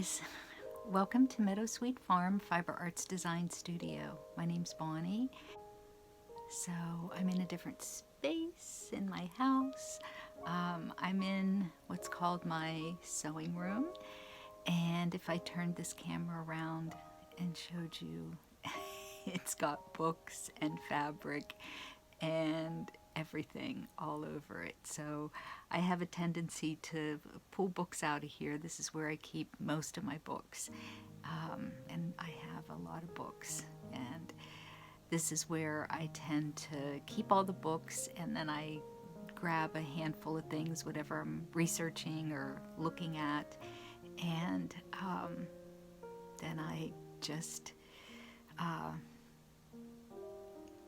guys, welcome to Meadowsweet Farm Fiber Arts Design Studio. My name's Bonnie. So I'm in a different space in my house. I'm in what's called my sewing room, and if I turned this camera around and showed you, it's got books and fabric and everything all over it. So I have a tendency to pull books out of here. This is where I keep most of my books, and I have a lot of books, and this is where I tend to keep all the books, and then I grab a handful of things, whatever I'm researching or looking at, and then I just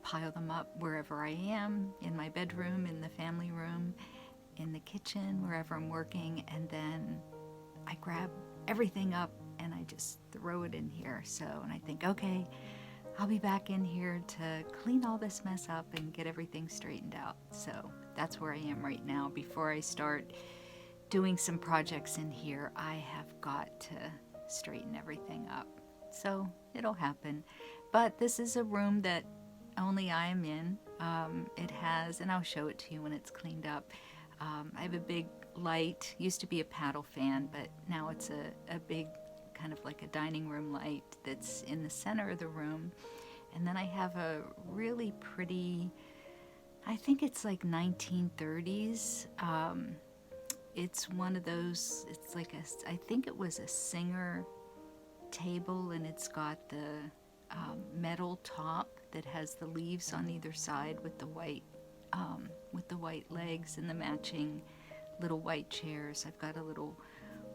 pile them up wherever I am, in my bedroom, in the family room, in the kitchen, wherever I'm working, and then I grab everything up and I just throw it in here. So, and I think, okay, I'll be back in here to clean all this mess up and get everything straightened out. So that's where I am right now. Before I start doing some projects in here, I have got to straighten everything up. So it'll happen. But this is a room that only I am in. It has, and I'll show it to you when it's cleaned up. I have a big light, used to be a paddle fan, but now it's a big kind of like a dining room light that's in the center of the room. And then I have a really pretty, I think it's like 1930s. It's one of those, it's like I think it was a Singer table, and it's got the metal top that has the leaves on either side with the white legs and the matching little white chairs. I've got a little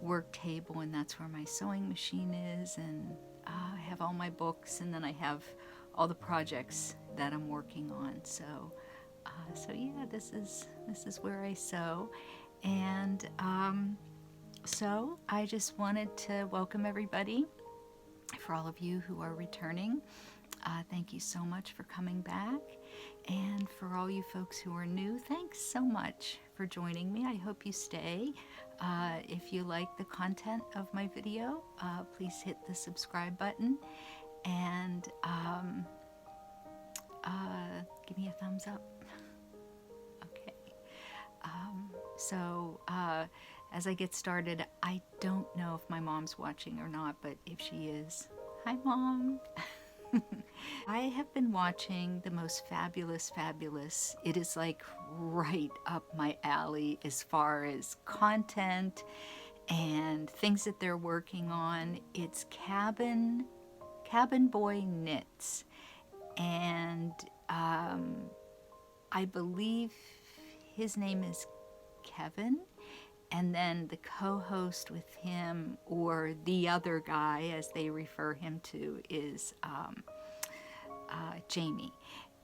work table, and that's where my sewing machine is, and I have all my books, and then I have all the projects that I'm working on. So yeah, this is where I sew, and so I just wanted to welcome everybody. For all of you who are returning, thank you so much for coming back. And for all you folks who are new, thanks so much for joining me. I hope you stay. If you like the content of my video, please hit the subscribe button and give me a thumbs up. Okay. As I get started, I don't know if my mom's watching or not, but if she is, hi Mom. I have been watching the most fabulous. It is like right up my alley as far as content and things that they're working on. It's Cabin Boy Knits, and I believe his name is Kevin. And then the co-host with him, or the other guy as they refer him to, is Jamie.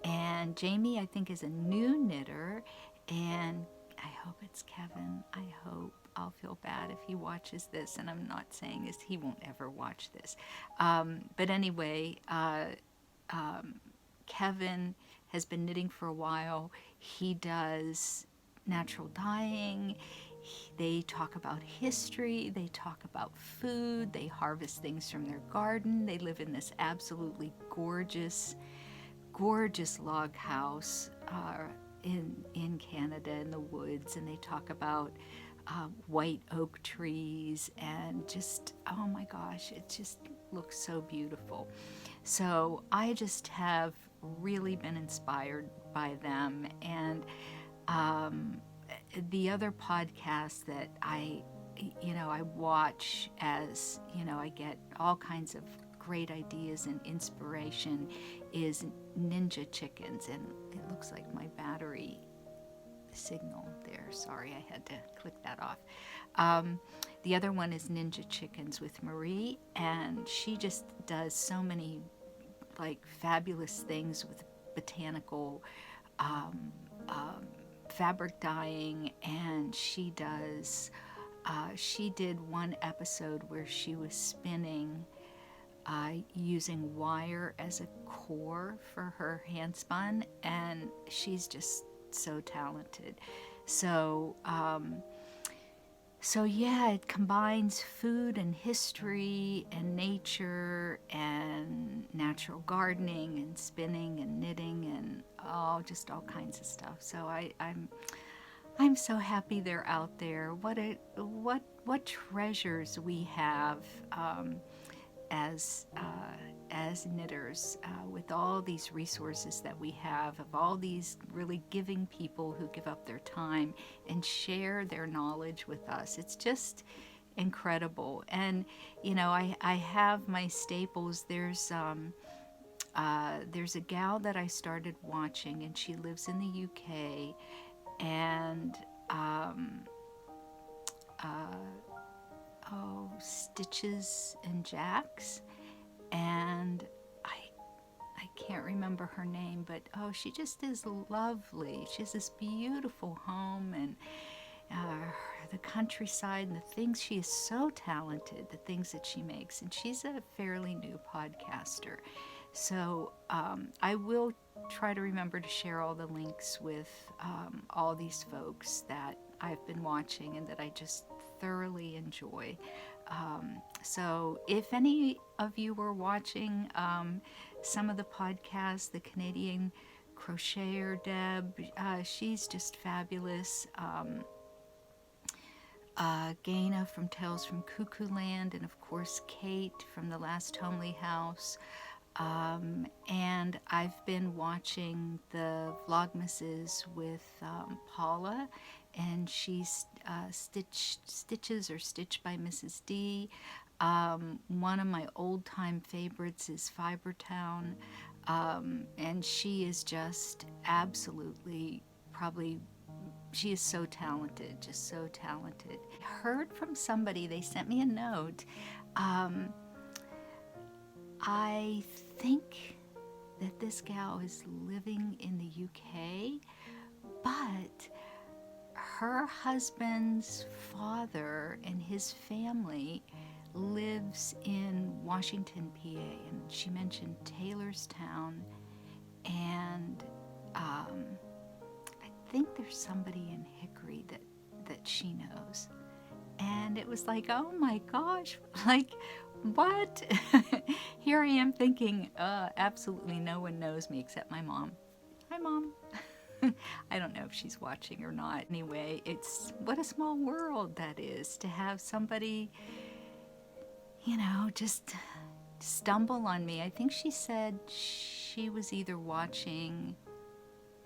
And Jamie, I think, is a new knitter, and I hope it's Kevin. I hope. I'll feel bad if he watches this, and I'm not saying this, he won't ever watch this. But anyway, Kevin has been knitting for a while. He does natural dyeing. They talk about history, they talk about food, they harvest things from their garden. They live in this absolutely gorgeous log house in Canada in the woods, and they talk about white oak trees, and just, oh my gosh, it just looks so beautiful. So I just have really been inspired by them. And the other podcast that I watch, as I get all kinds of great ideas and inspiration, is Ninja Chickens. And it looks like my battery signal there. Sorry, I had to click that off. The other one is Ninja Chickens with Marie, and she just does so many like fabulous things with botanical fabric dyeing, and she did one episode where she was spinning using wire as a core for her hand spun, and she's just so talented. So So yeah, it combines food and history and nature and natural gardening and spinning and knitting and just all kinds of stuff. So I'm so happy they're out there. What treasures we have as as knitters, with all these resources that we have, of all these really giving people who give up their time and share their knowledge with us. It's just incredible. And I have my staples. There's a gal that I started watching, and she lives in the UK, and Stitches and Jacks, and I can't remember her name, but she just is lovely. She has this beautiful home, and the countryside, and the things, she is so talented, the things that she makes, and she's a fairly new podcaster. So I will try to remember to share all the links with all these folks that I've been watching and that I just thoroughly enjoy. So if any of you were watching some of the podcasts, the Canadian crocheter Deb, she's just fabulous. Gaina from Tales from Cuckoo Land, and of course Kate from The Last Homely House. And I've been watching the Vlogmases with Paula, and she's Stitches or Stitched by Mrs. D. One of my old-time favorites is Fibertown, and she is just absolutely, probably, she is so talented, just so talented. I heard from somebody, they sent me a note. I think that this gal is living in the UK, but her husband's father and his family lives in Washington, PA, and she mentioned Taylorstown, and I think there's somebody in Hickory that she knows. And it was like, oh my gosh, like, what? Here I am thinking, absolutely no one knows me except my mom. Hi, Mom. I don't know if she's watching or not. Anyway, it's what a small world that is, to have somebody, just stumble on me. I think she said she was either watching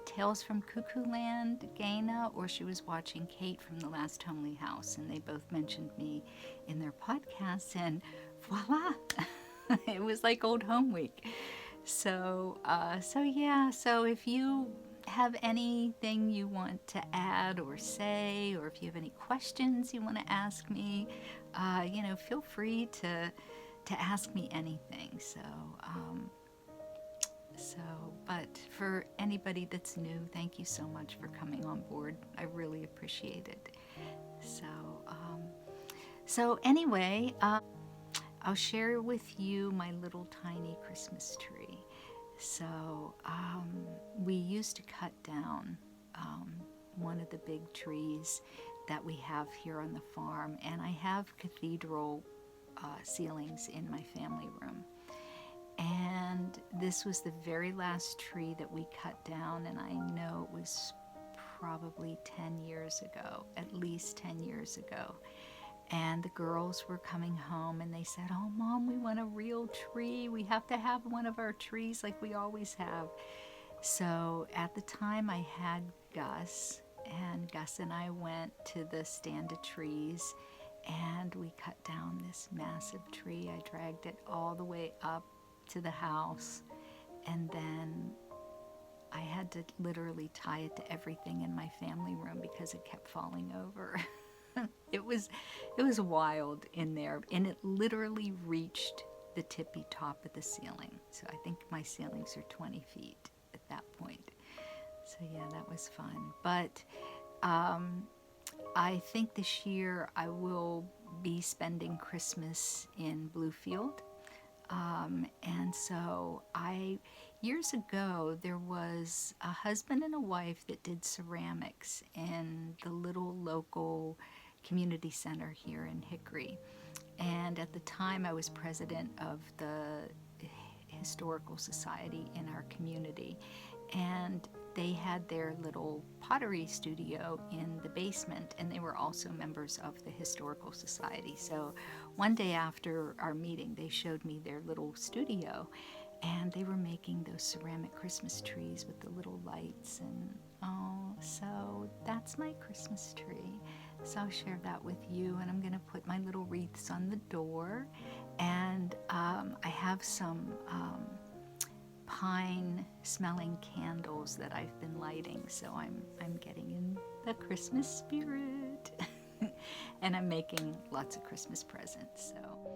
Tales from Cuckoo Land, Gaina, or she was watching Kate from The Last Homely House, and they both mentioned me in their podcasts, and voila, it was like old home week. So yeah, so if you have anything you want to add or say, or if you have any questions you want to ask me, feel free to ask me anything. But for anybody that's new, thank you so much for coming on board. I really appreciate it. So anyway, I'll share with you my little tiny Christmas tree. So we used to cut down one of the big trees that we have here on the farm, and I have cathedral ceilings in my family room. And this was the very last tree that we cut down, and I know it was probably 10 years ago, at least 10 years ago. And the girls were coming home, and they said, oh, Mom, we want a real tree. We have to have one of our trees like we always have. So at the time I had Gus, and Gus and I went to the stand of trees, and we cut down this massive tree. I dragged it all the way up to the house, and then I had to literally tie it to everything in my family room because it kept falling over. It was wild in there, and it literally reached the tippy top of the ceiling. So I think my ceilings are 20 feet at that point. So yeah, that was fun. But I think this year I will be spending Christmas in Bluefield. And so years ago, there was a husband and a wife that did ceramics in the little local community center here in Hickory. And at the time, I was president of the historical society in our community. And they had their little pottery studio in the basement, and they were also members of the historical society. So one day after our meeting, they showed me their little studio, and they were making those ceramic Christmas trees with the little lights. And oh, so that's my Christmas tree. So I'll share that with you, and I'm going to put my little wreaths on the door. And I have some pine smelling candles that I've been lighting, so I'm getting in the Christmas spirit. And I'm making lots of Christmas presents. So